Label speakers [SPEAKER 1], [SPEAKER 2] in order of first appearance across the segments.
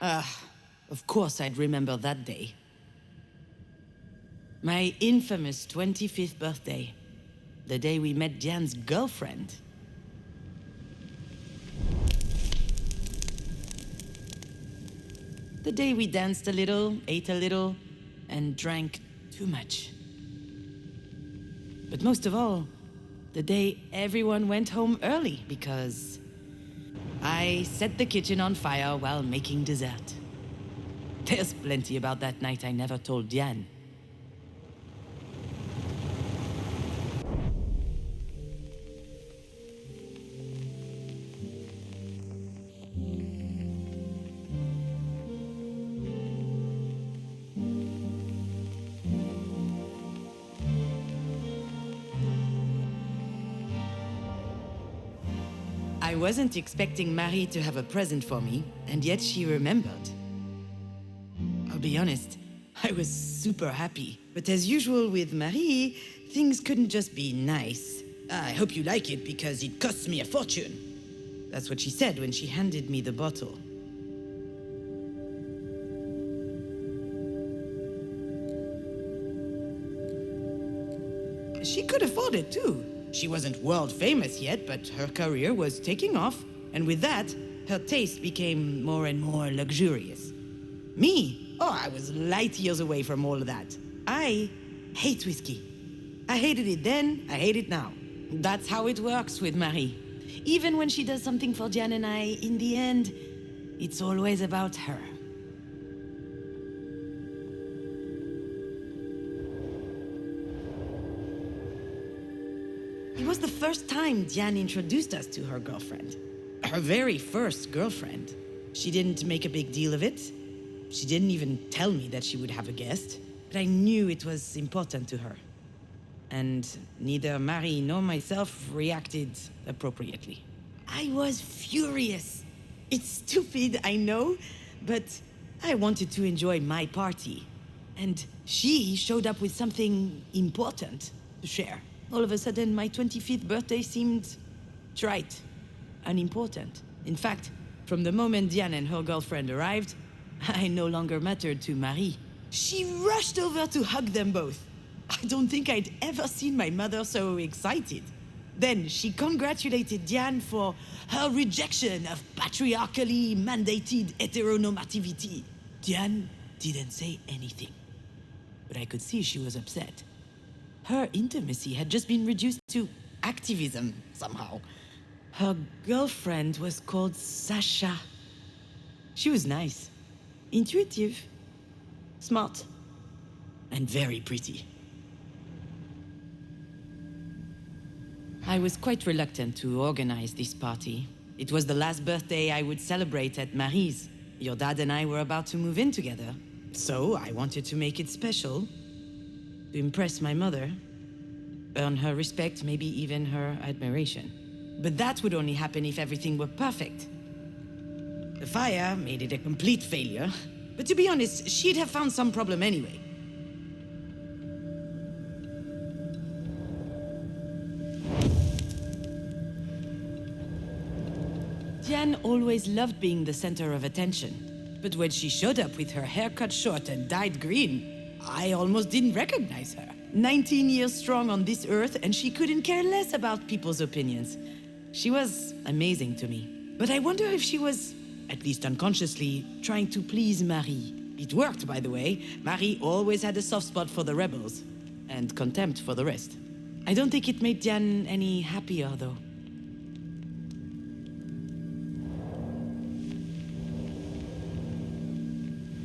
[SPEAKER 1] Of course I'd remember that day. My infamous 25th birthday. The day we met Diane's girlfriend. The day we danced a little, ate a little, and drank too much. But most of all, the day everyone went home early because I set the kitchen on fire while making dessert. There's plenty about that night I never told Diane. I wasn't expecting Marie to have a present for me, and yet she remembered. I'll be honest, I was super happy. But as usual with Marie, things couldn't just be nice. I hope you like it because it costs me a fortune. That's what she said when she handed me the bottle. She could afford it too. She wasn't world famous yet, but her career was taking off, and with that, her taste became more and more luxurious. Me? Oh, I was light years away from all of that. I hate whiskey. I hated it then, I hate it now. That's how it works with Marie. Even when she does something for Diane and I, in the end, it's always about her. It was the first time Diane introduced us to her girlfriend. Her very first girlfriend. She didn't make a big deal of it. She didn't even tell me that she would have a guest. But I knew it was important to her. And neither Marie nor myself reacted appropriately. I was furious. It's stupid, I know, but I wanted to enjoy my party. And she showed up with something important to share. All of a sudden, my 25th birthday seemed trite, unimportant. In fact, from the moment Diane and her girlfriend arrived, I no longer mattered to Marie. She rushed over to hug them both. I don't think I'd ever seen my mother so excited. Then she congratulated Diane for her rejection of patriarchally mandated heteronormativity. Diane didn't say anything, but I could see she was upset. Her intimacy had just been reduced to activism, somehow. Her girlfriend was called Sasha. She was nice, intuitive, smart, and very pretty. I was quite reluctant to organize this party. It was the last birthday I would celebrate at Marie's. Your dad and I were about to move in together. So I wanted to make it special. To impress my mother, earn her respect, maybe even her admiration. But that would only happen if everything were perfect. The fire made it a complete failure, but to be honest, she'd have found some problem anyway. Diane always loved being the center of attention, but when she showed up with her hair cut short and dyed green, I almost didn't recognize her. 19 years strong on this earth, and she couldn't care less about people's opinions. She was amazing to me. But I wonder if she was, at least unconsciously, trying to please Marie. It worked, by the way. Marie always had a soft spot for the rebels, and contempt for the rest. I don't think it made Diane any happier, though.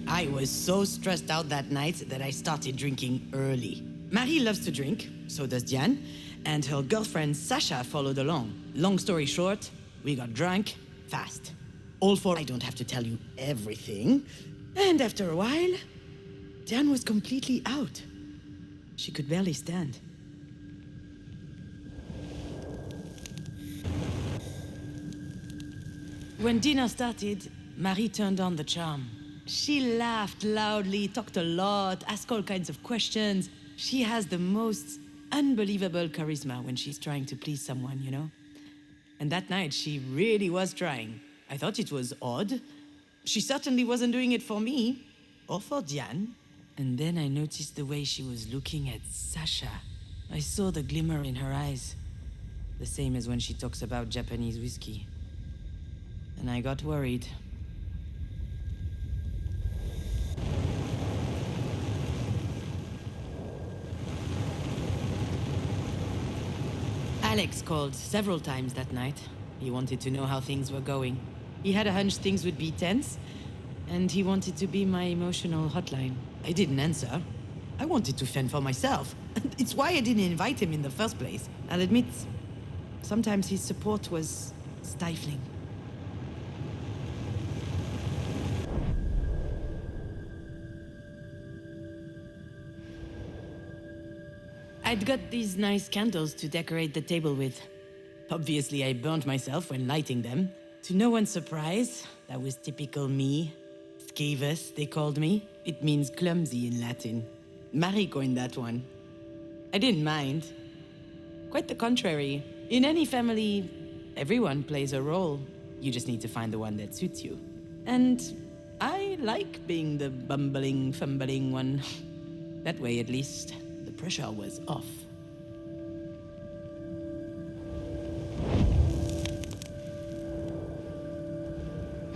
[SPEAKER 1] I was so stressed out that night that I started drinking early. Marie loves to drink, so does Diane, and her girlfriend Sasha followed along. Long story short, we got drunk fast. All for I don't have to tell you everything. And after a while, Diane was completely out. She could barely stand. When dinner started, Marie turned on the charm. She laughed loudly, talked a lot, asked all kinds of questions. She has the most unbelievable charisma when she's trying to please someone, you know? And that night, she really was trying. I thought it was odd, She certainly wasn't doing it for me, or for Diane. And then I noticed the way she was looking at Sasha. I saw the glimmer in her eyes, the same as when she talks about Japanese whiskey. And I got worried. Alex called several times that night. He wanted to know how things were going. He had a hunch things would be tense, and he wanted to be my emotional hotline. I didn't answer. I wanted to fend for myself. It's why I didn't invite him in the first place. I'll admit, sometimes his support was stifling. I'd got these nice candles to decorate the table with. Obviously, I burned myself when lighting them. To no one's surprise, that was typical me. Scaevus, they called me. It means clumsy in Latin. Marie coined that one. I didn't mind. Quite the contrary. In any family, everyone plays a role. You just need to find the one that suits you. And I like being the bumbling, fumbling one. That way, at least, the pressure was off.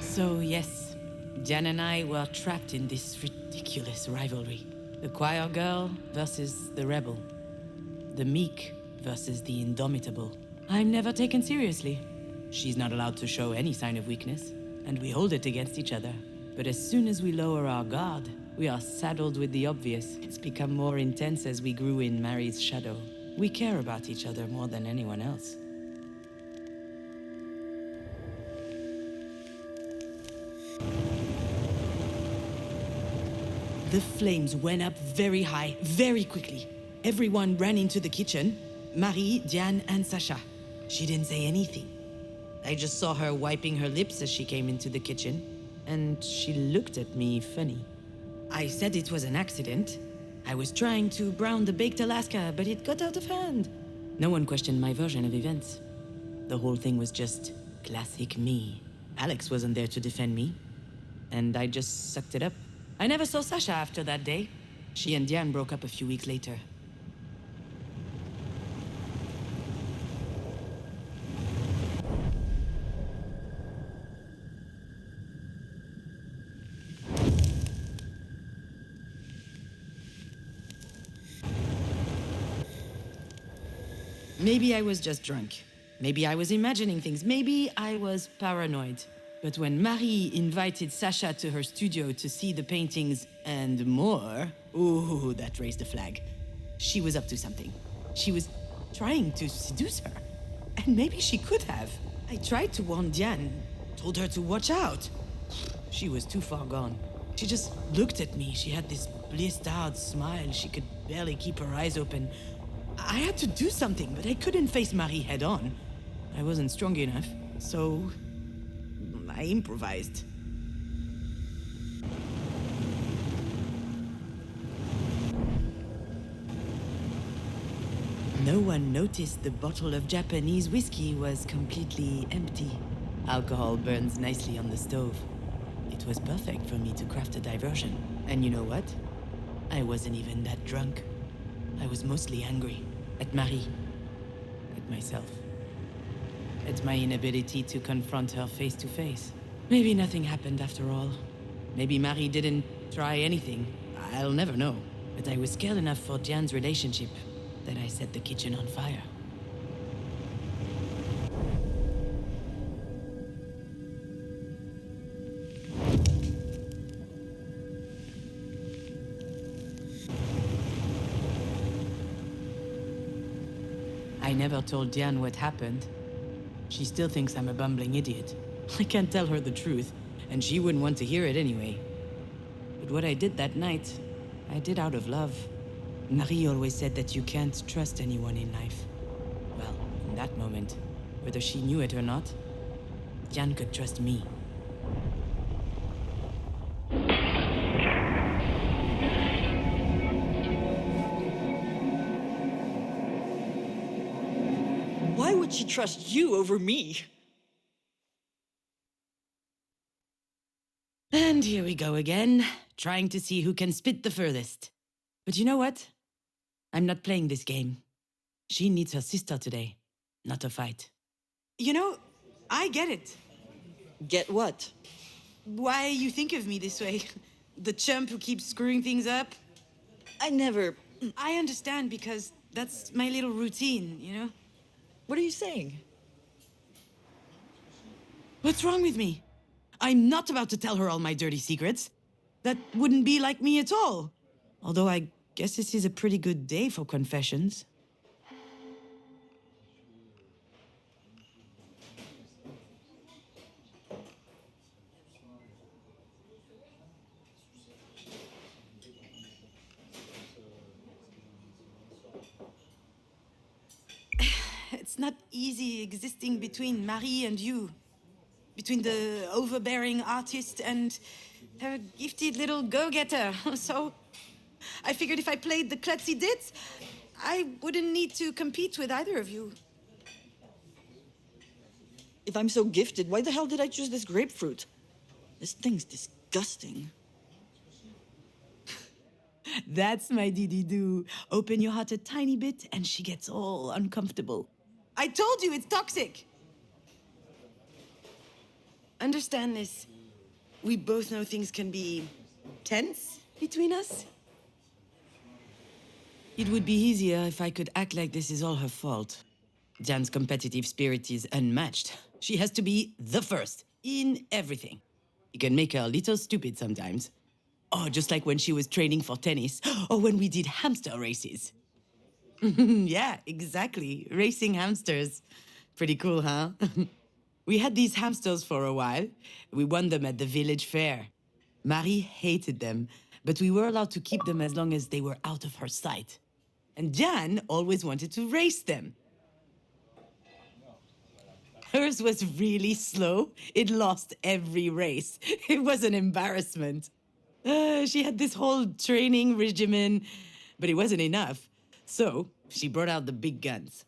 [SPEAKER 1] So, yes, Jan and I were trapped in this ridiculous rivalry. The choir girl versus the rebel. The meek versus the indomitable. I'm never taken seriously. She's not allowed to show any sign of weakness, and we hold it against each other. But as soon as we lower our guard, we are saddled with the obvious. It's become more intense as we grew in Marie's shadow. We care about each other more than anyone else. The flames went up very high, very quickly. Everyone ran into the kitchen. Marie, Diane, and Sasha. She didn't say anything. I just saw her wiping her lips as she came into the kitchen, and she looked at me funny. I said it was an accident. I was trying to brown the baked Alaska, but it got out of hand. No one questioned my version of events. The whole thing was just classic me. Alex wasn't there to defend me, and I just sucked it up. I never saw Sasha after that day. She and Diane broke up a few weeks later. Maybe I was just drunk. Maybe I was imagining things. Maybe I was paranoid. But when Marie invited Sasha to her studio to see the paintings and more, ooh, that raised a flag. She was up to something. She was trying to seduce her. And maybe she could have. I tried to warn Diane, told her to watch out. She was too far gone. She just looked at me. She had this blissed-out smile. She could barely keep her eyes open. I had to do something, but I couldn't face Marie head-on. I wasn't strong enough, so I improvised. No one noticed the bottle of Japanese whiskey was completely empty. Alcohol burns nicely on the stove. It was perfect for me to craft a diversion. And you know what? I wasn't even that drunk. I was mostly angry. At Marie. At myself. At my inability to confront her face to face. Maybe nothing happened after all. Maybe Marie didn't try anything. I'll never know. But I was scared enough for Diane's relationship that I set the kitchen on fire. I never told Diane what happened. She still thinks I'm a bumbling idiot. I can't tell her the truth, and she wouldn't want to hear it anyway. But what I did that night, I did out of love. Marie always said that you can't trust anyone in life. Well, in that moment, whether she knew it or not, Diane could trust me.
[SPEAKER 2] Why would she trust you over me?
[SPEAKER 1] And here we go again, trying to see who can spit the furthest. But you know what? I'm not playing this game. She needs her sister today, not a fight. You know, I get it.
[SPEAKER 2] Get what?
[SPEAKER 1] Why you think of me this way. The chump who keeps screwing things up.
[SPEAKER 2] I never...
[SPEAKER 1] I understand because that's my little routine, you know?
[SPEAKER 2] What are you saying?
[SPEAKER 1] What's wrong with me? I'm not about to tell her all my dirty secrets. That wouldn't be like me at all. Although I guess this is a pretty good day for confessions. It's not easy existing between Marie and you. Between the overbearing artist and her gifted little go-getter. So I figured if I played the klutzy ditz, I wouldn't need to compete with either of you.
[SPEAKER 2] If I'm so gifted, why the hell did I choose this grapefruit? This thing's disgusting.
[SPEAKER 1] That's my dee-dee-doo. Open your heart a tiny bit and she gets all uncomfortable. I told you it's toxic! Understand this. We both know things can be tense between us. It would be easier if I could act like this is all her fault. Jan's competitive spirit is unmatched. She has to be the first in everything. You can make her a little stupid sometimes. Oh, just like when she was training for tennis, or when we did hamster races. Yeah, exactly. Racing hamsters. Pretty cool, huh? We had these hamsters for a while. We won them at the village fair. Marie hated them, but we were allowed to keep them as long as they were out of her sight. And Jan always wanted to race them. Hers was really slow. It lost every race. It was an embarrassment. She had this whole training regimen, but it wasn't enough. So she brought out the big guns.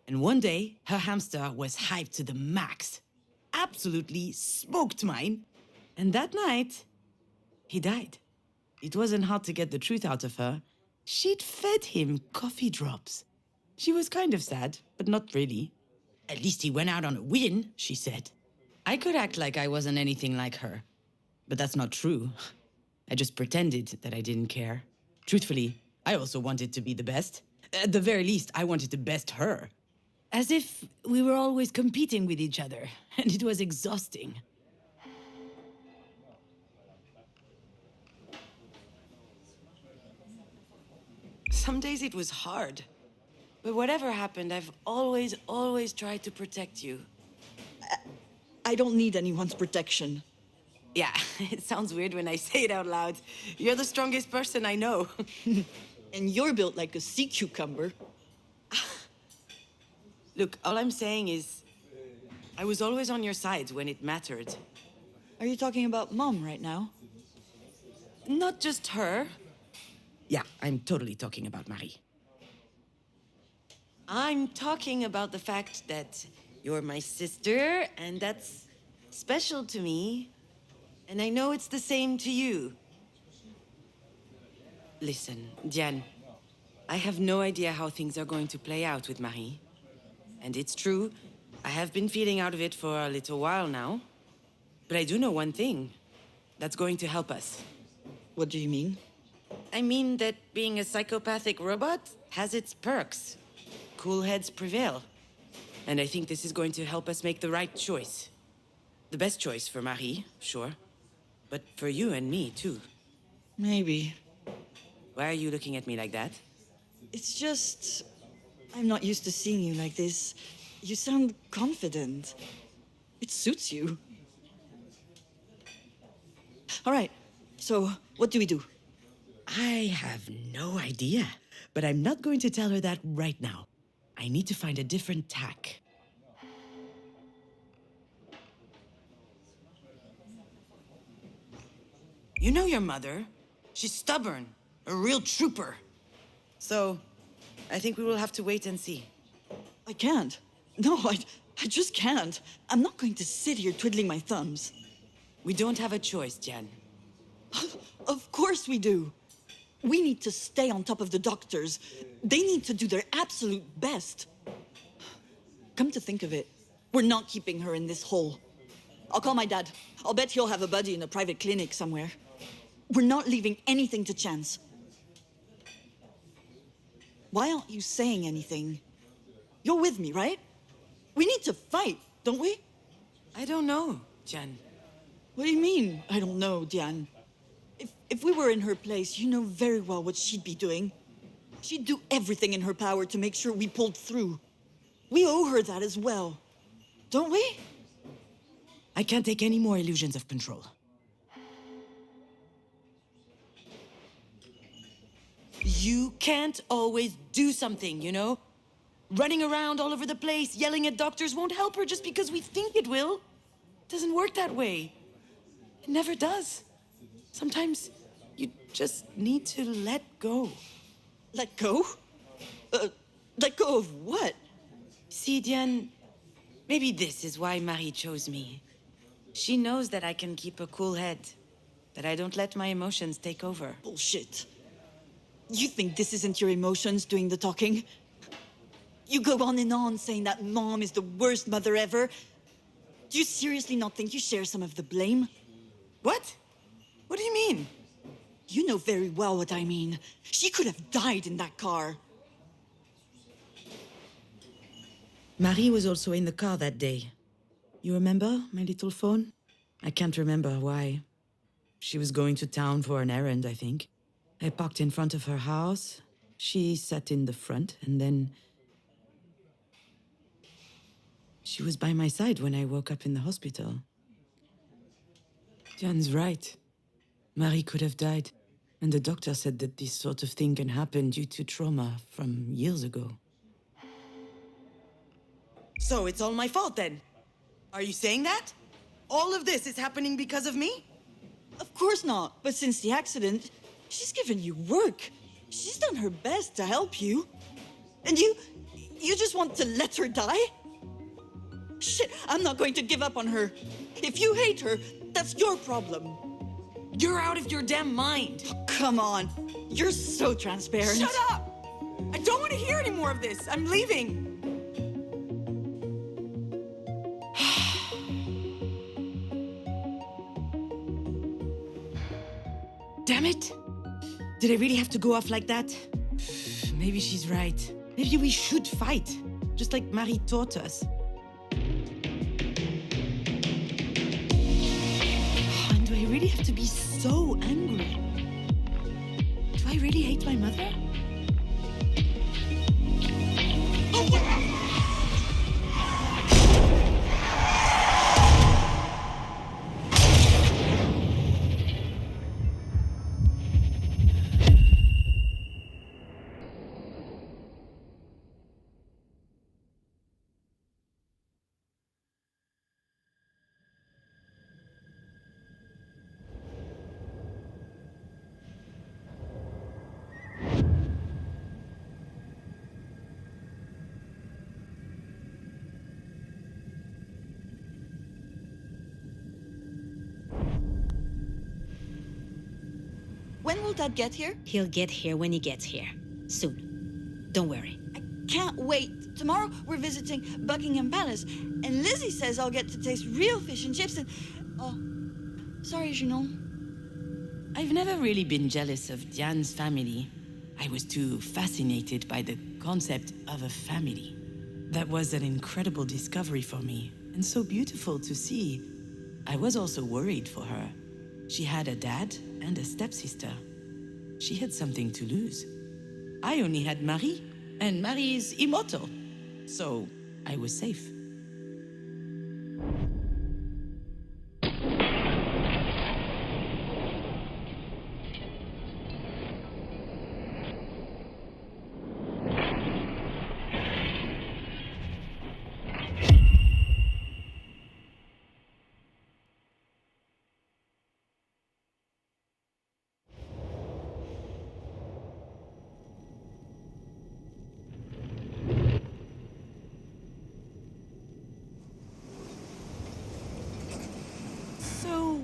[SPEAKER 1] And one day, her hamster was hyped to the max. Absolutely smoked mine. And that night, he died. It wasn't hard to get the truth out of her. She'd fed him coffee drops. She was kind of sad, but not really. At least he went out on a win, she said. I could act like I wasn't anything like her. But that's not true. I just pretended that I didn't care. Truthfully, I also wanted to be the best. At the very least, I wanted to best her. As if we were always competing with each other, and it was exhausting. Some days it was hard. But whatever happened, I've always tried to protect you.
[SPEAKER 2] I don't need anyone's protection.
[SPEAKER 1] Yeah, it sounds weird when I say it out loud. You're the strongest person I know.
[SPEAKER 2] And you're built like a sea cucumber.
[SPEAKER 1] Look, all I'm saying is, I was always on your side when it mattered.
[SPEAKER 2] Are you talking about Mom right now?
[SPEAKER 1] Not just her. Yeah, I'm totally talking about Marie. I'm talking about the fact that you're my sister, and that's special to me. And I know it's the same to you. Listen, Diane, I have no idea how things are going to play out with Marie. And it's true, I have been feeling out of it for a little while now. But I do know one thing. That's going to help us.
[SPEAKER 2] What do you mean?
[SPEAKER 1] I mean that being a psychopathic robot has its perks. Cool heads prevail. And I think this is going to help us make the right choice. The best choice for Marie, sure. But for you and me, too.
[SPEAKER 2] Maybe.
[SPEAKER 1] Why are you looking at me like that?
[SPEAKER 2] It's just... I'm not used to seeing you like this. You sound confident. It suits you. All right, so what do we do?
[SPEAKER 1] I have no idea. But I'm not going to tell her that right now. I need to find a different tack. You know your mother. She's stubborn. A real trooper. So, I think we will have to wait and see.
[SPEAKER 2] I can't. No, I just can't. I'm not going to sit here twiddling my thumbs.
[SPEAKER 1] We don't have a choice, Jan.
[SPEAKER 2] Of course we do. We need to stay on top of the doctors. They need to do their absolute best. Come to think of it, we're not keeping her in this hole. I'll call my dad. I'll bet he'll have a buddy in a private clinic somewhere. We're not leaving anything to chance. Why aren't you saying anything? You're with me, right? We need to fight, don't we?
[SPEAKER 1] I don't know, Jan.
[SPEAKER 2] What do you mean, I don't know, Diane? If we were in her place, you know very well what she'd be doing. She'd do everything in her power to make sure we pulled through. We owe her that as well, don't we?
[SPEAKER 1] I can't take any more illusions of control. You can't always do something, you know? Running around all over the place, yelling at doctors won't help her just because we think it will. It doesn't work that way. It never does. Sometimes you just need to let go.
[SPEAKER 2] Let go? Let go of what?
[SPEAKER 1] See, Diane, maybe this is why Marie chose me. She knows that I can keep a cool head, that I don't let my emotions take over.
[SPEAKER 2] Bullshit. You think this isn't your emotions doing the talking? You go on and on saying that Mom is the worst mother ever. Do you seriously not think you share some of the blame?
[SPEAKER 1] What? What do you mean?
[SPEAKER 2] You know very well what I mean. She could have died in that car.
[SPEAKER 1] Marie was also in the car that day. You remember my little phone? I can't remember why. She was going to town for an errand, I think. I parked in front of her house. She sat in the front, and then... she was by my side when I woke up in the hospital. Jan's right. Marie could have died, and the doctor said that this sort of thing can happen due to trauma from years ago. So it's all my fault then? Are you saying that? All of this is happening because of me?
[SPEAKER 2] Of course not. But since the accident, she's given you work. She's done her best to help you. And you just want to let her die? Shit, I'm not going to give up on her. If you hate her, that's your problem.
[SPEAKER 1] You're out of your damn mind.
[SPEAKER 2] Oh, come on. You're so transparent.
[SPEAKER 1] Shut up! I don't want to hear any more of this. I'm leaving. Damn it! Did I really have to go off like that? Maybe she's right. Maybe we should fight, just like Marie taught us. And do I really have to be so angry? Do I really hate my mother?
[SPEAKER 2] When will Dad get here?
[SPEAKER 3] He'll get here when he gets here. Soon. Don't worry.
[SPEAKER 2] I can't wait. Tomorrow we're visiting Buckingham Palace, and Lizzie says I'll get to taste real fish and chips and... Oh, sorry, Junon.
[SPEAKER 1] I've never really been jealous of Diane's family. I was too fascinated by the concept of a family. That was an incredible discovery for me, and so beautiful to see. I was also worried for her. She had a dad and a stepsister. She had something to lose. I only had Marie, and Marie is immortal. So I was safe.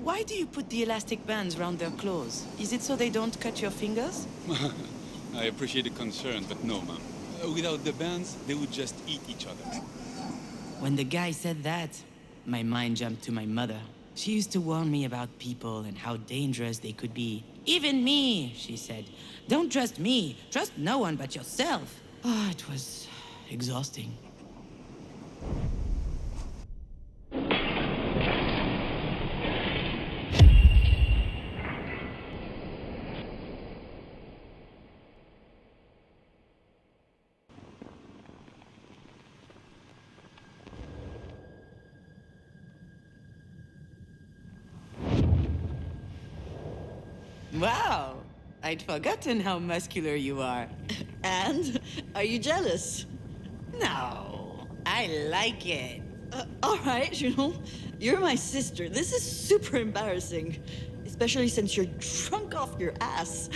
[SPEAKER 1] why do you put the elastic bands around their clothes? Is it so they don't cut your fingers?
[SPEAKER 4] I appreciate the concern, but no, ma'am. Without the bands, they would just eat each other.
[SPEAKER 1] When the guy said that, my mind jumped to my mother. She used to warn me about people and how dangerous they could be. Even me, she said. Don't trust me. Trust no one but yourself. Ah, it was exhausting. Wow! I'd forgotten how muscular you are.
[SPEAKER 2] And are you jealous?
[SPEAKER 1] No, I like it.
[SPEAKER 2] All right, you're my sister. This is super embarrassing, especially since you're drunk off your ass.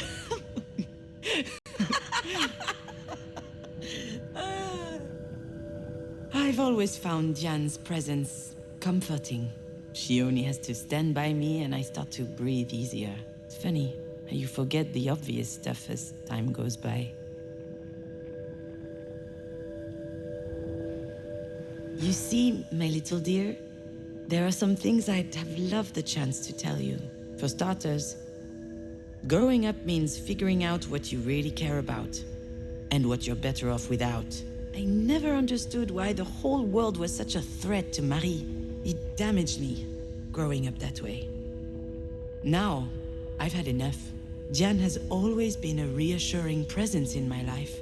[SPEAKER 1] I've always found Diane's presence comforting. She only has to stand by me and I start to breathe easier. It's funny how you forget the obvious stuff as time goes by. You see, my little dear, there are some things I'd have loved the chance to tell you. For starters, growing up means figuring out what you really care about and what you're better off without. I never understood why the whole world was such a threat to Marie. It damaged me, growing up that way. Now, I've had enough. Diane has always been a reassuring presence in my life.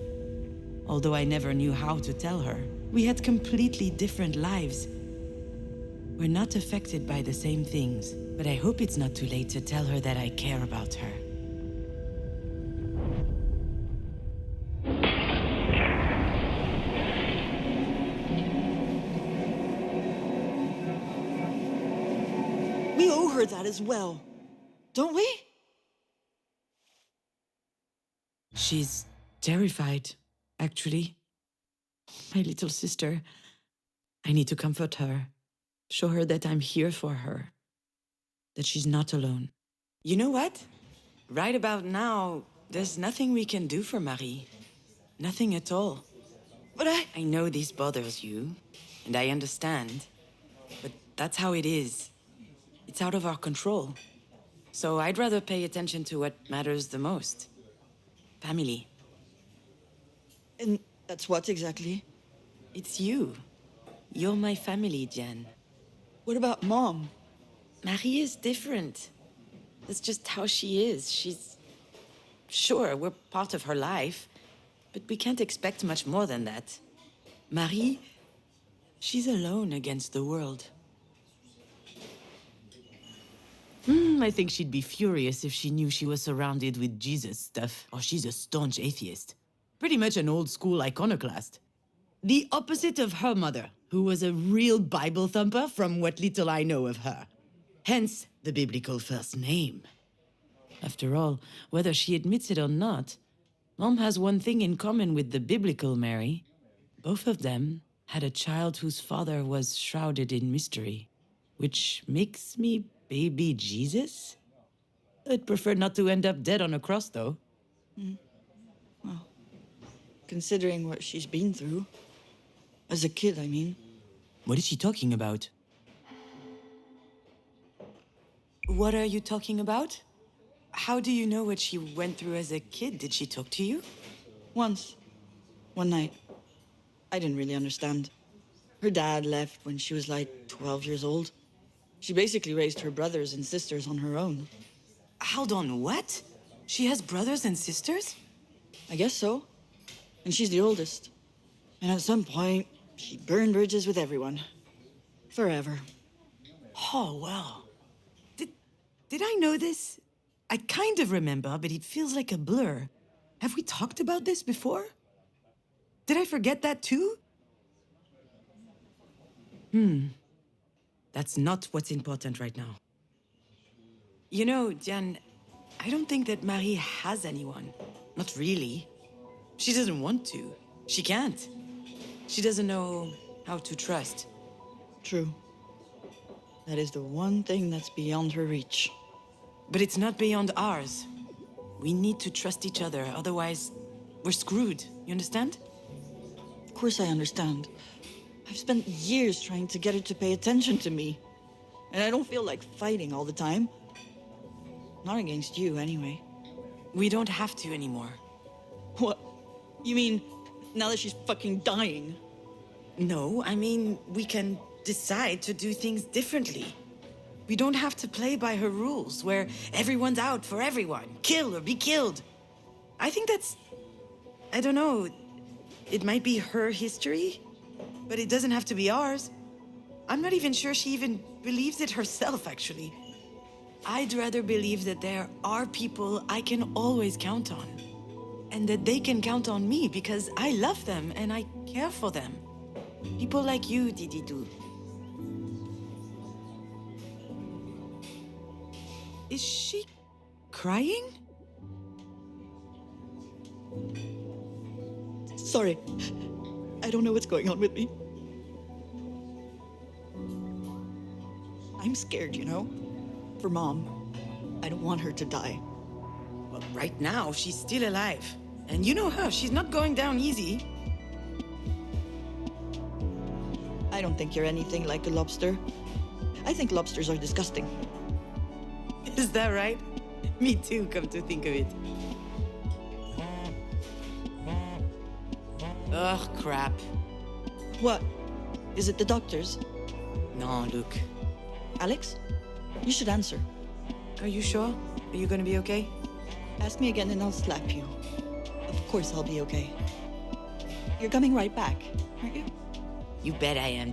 [SPEAKER 1] Although I never knew how to tell her. We had completely different lives. We're not affected by the same things, but I hope it's not too late to tell her that I care about her.
[SPEAKER 2] We owe her that as well, don't we?
[SPEAKER 1] She's terrified, actually. My little sister. I need to comfort her. Show her that I'm here for her. That she's not alone. You know what? Right about now, there's nothing we can do for Marie. Nothing at all.
[SPEAKER 2] But
[SPEAKER 1] I know this bothers you, and I understand. But that's how it is. It's out of our control. So I'd rather pay attention to what matters the most. Family.
[SPEAKER 2] And that's what exactly?
[SPEAKER 1] It's you. You're my family, Jen.
[SPEAKER 2] What about Mom?
[SPEAKER 1] Marie is different. That's just how she is. She's... Sure, we're part of her life, but we can't expect much more than that. Marie, she's alone against the world. I think she'd be furious if she knew she was surrounded with Jesus stuff, or she's a staunch atheist. Pretty much an old-school iconoclast. The opposite of her mother, who was a real Bible thumper from what little I know of her. Hence, the biblical first name. After all, whether she admits it or not, Mom has one thing in common with the biblical Mary. Both of them had a child whose father was shrouded in mystery, which makes me baby Jesus? I'd prefer not to end up dead on a cross, though.
[SPEAKER 2] Well, considering what she's been through. As a kid, I mean.
[SPEAKER 1] What is she talking about? What are you talking about? How do you know what she went through as a kid? Did she talk to you?
[SPEAKER 2] Once. One night. I didn't really understand. Her dad left when she was like 12 years old. She basically raised her brothers and sisters on her own.
[SPEAKER 1] Hold on, what? She has brothers and sisters?
[SPEAKER 2] I guess so. And she's the oldest. And at some point, she burned bridges with everyone. Forever.
[SPEAKER 1] Oh, wow. Did I know this? I kind of remember, but it feels like a blur. Have we talked about this before? Did I forget that too? That's not what's important right now. You know, Diane, I don't think that Marie has anyone. Not really. She doesn't want to. She can't. She doesn't know how to trust.
[SPEAKER 2] True. That is the one thing that's beyond her reach.
[SPEAKER 1] But it's not beyond ours. We need to trust each other, otherwise we're screwed. You understand?
[SPEAKER 2] Of course I understand. I've spent years trying to get her to pay attention to me. And I don't feel like fighting all the time. Not against you, anyway.
[SPEAKER 1] We don't have to anymore.
[SPEAKER 2] What? You mean, now that she's fucking dying?
[SPEAKER 1] No, I mean, we can decide to do things differently. We don't have to play by her rules, where everyone's out for everyone. Kill or be killed. I think that's... I don't know. It might be her history, but it doesn't have to be ours. I'm not even sure she even believes it herself, actually. I'd rather believe that there are people I can always count on. And that they can count on me because I love them and I care for them. People like you, Dididou. Is she crying?
[SPEAKER 2] Sorry. I don't know what's going on with me. I'm scared, you know? For Mom. I don't want her to die.
[SPEAKER 1] Well, right now, she's still alive. And you know her, she's not going down easy.
[SPEAKER 2] I don't think you're anything like a lobster. I think lobsters are disgusting.
[SPEAKER 1] Is that right? Me too, come to think of it. Ugh, crap.
[SPEAKER 2] What? Is it the doctors?
[SPEAKER 1] No, look.
[SPEAKER 2] Alex? You should answer.
[SPEAKER 1] Are you sure? Are you gonna be okay?
[SPEAKER 2] Ask me again and I'll slap you. Of course I'll be okay. You're coming right back, aren't you?
[SPEAKER 1] You bet I am,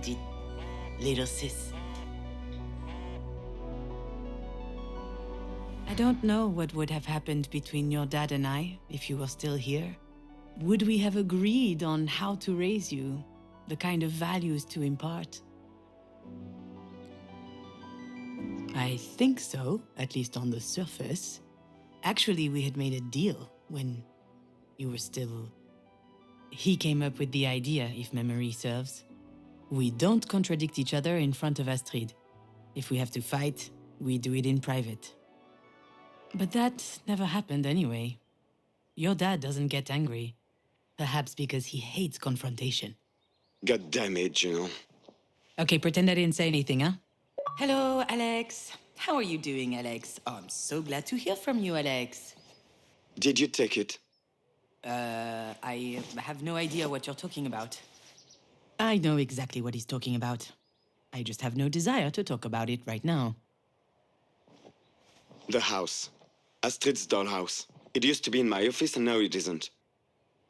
[SPEAKER 1] little sis. I don't know what would have happened between your dad and I if you were still here. Would we have agreed on how to raise you, the kind of values to impart? I think so, at least on the surface. Actually, we had made a deal when you were still... He came up with the idea, if memory serves. We don't contradict each other in front of Astrid. If we have to fight, we do it in private. But that never happened anyway. Your dad doesn't get angry. Perhaps because he hates confrontation.
[SPEAKER 5] God damn it, you know.
[SPEAKER 1] Okay, pretend I didn't say anything, huh? Hello, Alex. How are you doing, Alex? Oh, I'm so glad to hear from you, Alex.
[SPEAKER 5] Did you take it?
[SPEAKER 1] I have no idea what you're talking about. I know exactly what he's talking about. I just have no desire to talk about it right now.
[SPEAKER 5] The house. Astrid's dollhouse. It used to be in my office and now it isn't.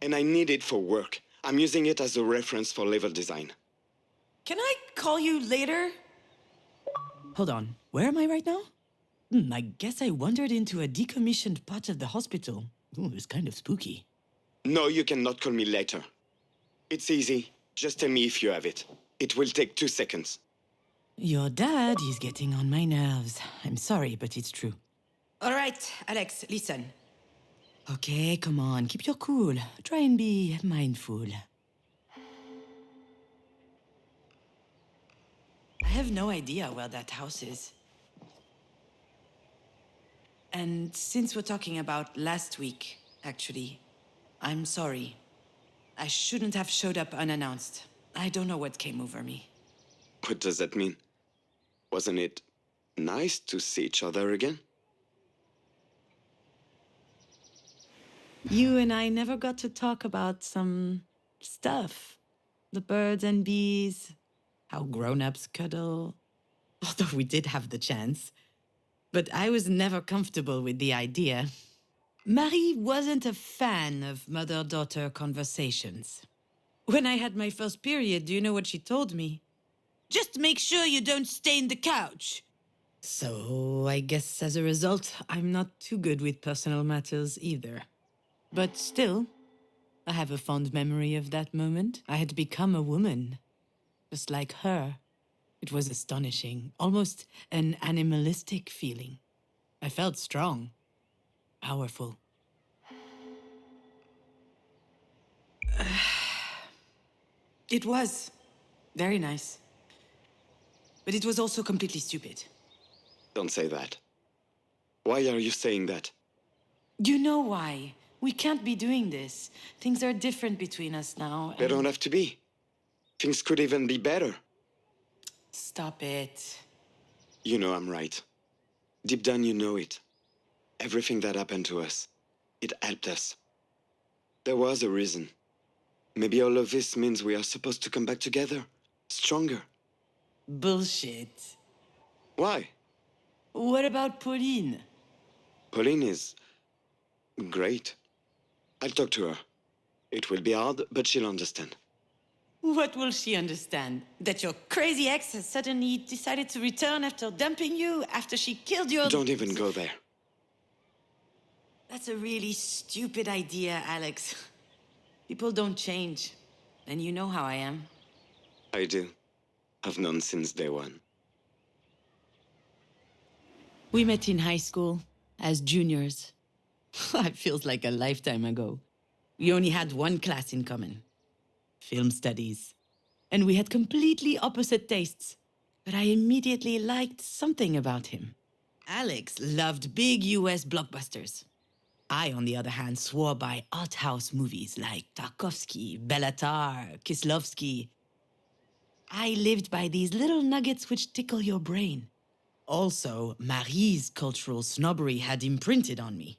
[SPEAKER 5] And I need it for work. I'm using it as a reference for level design.
[SPEAKER 1] Can I call you later? Hold on, where am I right now? I guess I wandered into a decommissioned part of the hospital. Ooh, it was kind of spooky.
[SPEAKER 5] No, you cannot call me later. It's easy. Just tell me if you have it. It will take 2 seconds.
[SPEAKER 1] Your dad is getting on my nerves. I'm sorry, but it's true. All right, Alex, listen. Okay, come on, keep your cool. Try and be mindful. I have no idea where that house is. And since we're talking about last week, actually, I'm sorry. I shouldn't have showed up unannounced. I don't know what came over me.
[SPEAKER 5] What does that mean? Wasn't it nice to see each other again?
[SPEAKER 1] You and I never got to talk about some stuff. The birds and bees, how grown-ups cuddle. Although we did have the chance. But I was never comfortable with the idea. Marie wasn't a fan of mother-daughter conversations. When I had my first period, do you know what she told me? Just make sure you don't stain the couch. So I guess as a result, I'm not too good with personal matters either. But still, I have a fond memory of that moment. I had become a woman, just like her. It was astonishing, almost an animalistic feeling. I felt strong, powerful. It was very nice. But it was also completely stupid.
[SPEAKER 5] Don't say that. Why are you saying that?
[SPEAKER 1] You know why. We can't be doing this. Things are different between us now.
[SPEAKER 5] They don't have to be. Things could even be better.
[SPEAKER 1] Stop it.
[SPEAKER 5] You know I'm right. Deep down, you know it. Everything that happened to us, it helped us. There was a reason. Maybe all of this means we are supposed to come back together, stronger.
[SPEAKER 1] Bullshit.
[SPEAKER 5] Why?
[SPEAKER 1] What about Pauline?
[SPEAKER 5] Pauline is great. I'll talk to her. It will be hard, but she'll understand.
[SPEAKER 1] What will she understand? That your crazy ex has suddenly decided to return after dumping you, after she killed your...
[SPEAKER 5] Don't even go there.
[SPEAKER 1] That's a really stupid idea, Alex. People don't change. And you know how I am.
[SPEAKER 5] I do. I've known since day one.
[SPEAKER 1] We met in high school, as juniors. It feels like a lifetime ago. We only had one class in common. Film studies. And we had completely opposite tastes. But I immediately liked something about him. Alex loved big US blockbusters. I, on the other hand, swore by art house movies like Tarkovsky, Bellatar, Kieslowski. I lived by these little nuggets which tickle your brain. Also, Marie's cultural snobbery had imprinted on me.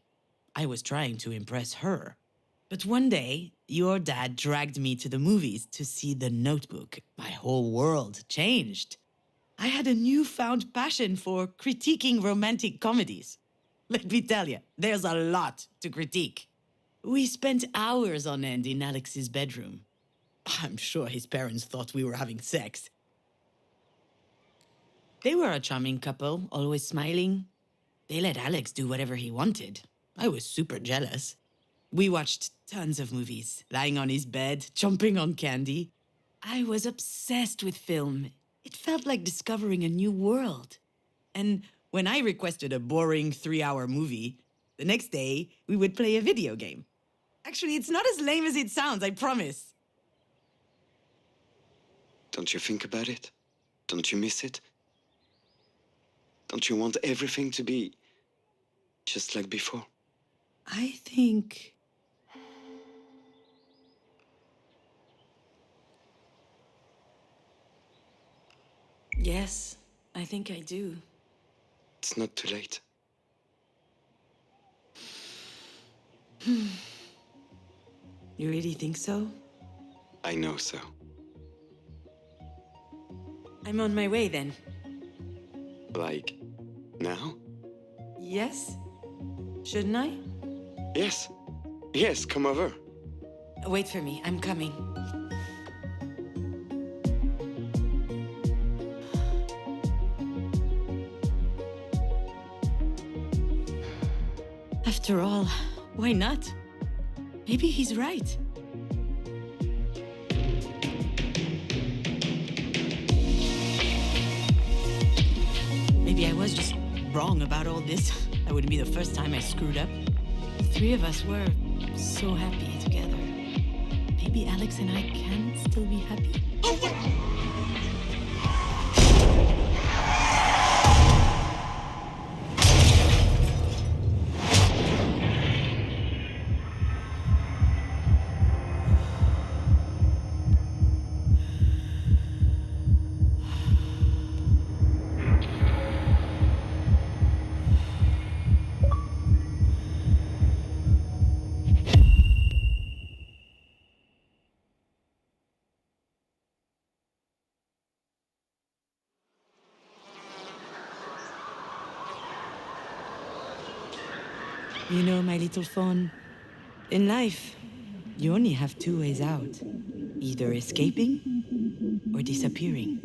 [SPEAKER 1] I was trying to impress her. But one day, your dad dragged me to the movies to see The Notebook. My whole world changed. I had a newfound passion for critiquing romantic comedies. Let me tell you, there's a lot to critique. We spent hours on end in Alex's bedroom. I'm sure his parents thought we were having sex. They were a charming couple, always smiling. They let Alex do whatever he wanted. I was super jealous. We watched tons of movies, lying on his bed, chomping on candy. I was obsessed with film. It felt like discovering a new world. And when I requested a boring 3-hour movie, the next day we would play a video game. Actually, it's not as lame as it sounds, I promise.
[SPEAKER 5] Don't you think about it? Don't you miss it? Don't you want everything to be just like before?
[SPEAKER 1] I think... Yes, I think I do.
[SPEAKER 5] It's not too late.
[SPEAKER 1] You really think so?
[SPEAKER 5] I know so.
[SPEAKER 1] I'm on my way then.
[SPEAKER 5] Like, now?
[SPEAKER 1] Yes? Shouldn't I?
[SPEAKER 5] Yes. Yes, come over.
[SPEAKER 1] Wait for me, I'm coming. After all, why not? Maybe he's right. Maybe I was just wrong about all this. That wouldn't be the first time I screwed up. The three of us were so happy together. Maybe Alex and I can still be happy? You know, my little phone, in life, you only have two ways out. Either escaping or disappearing.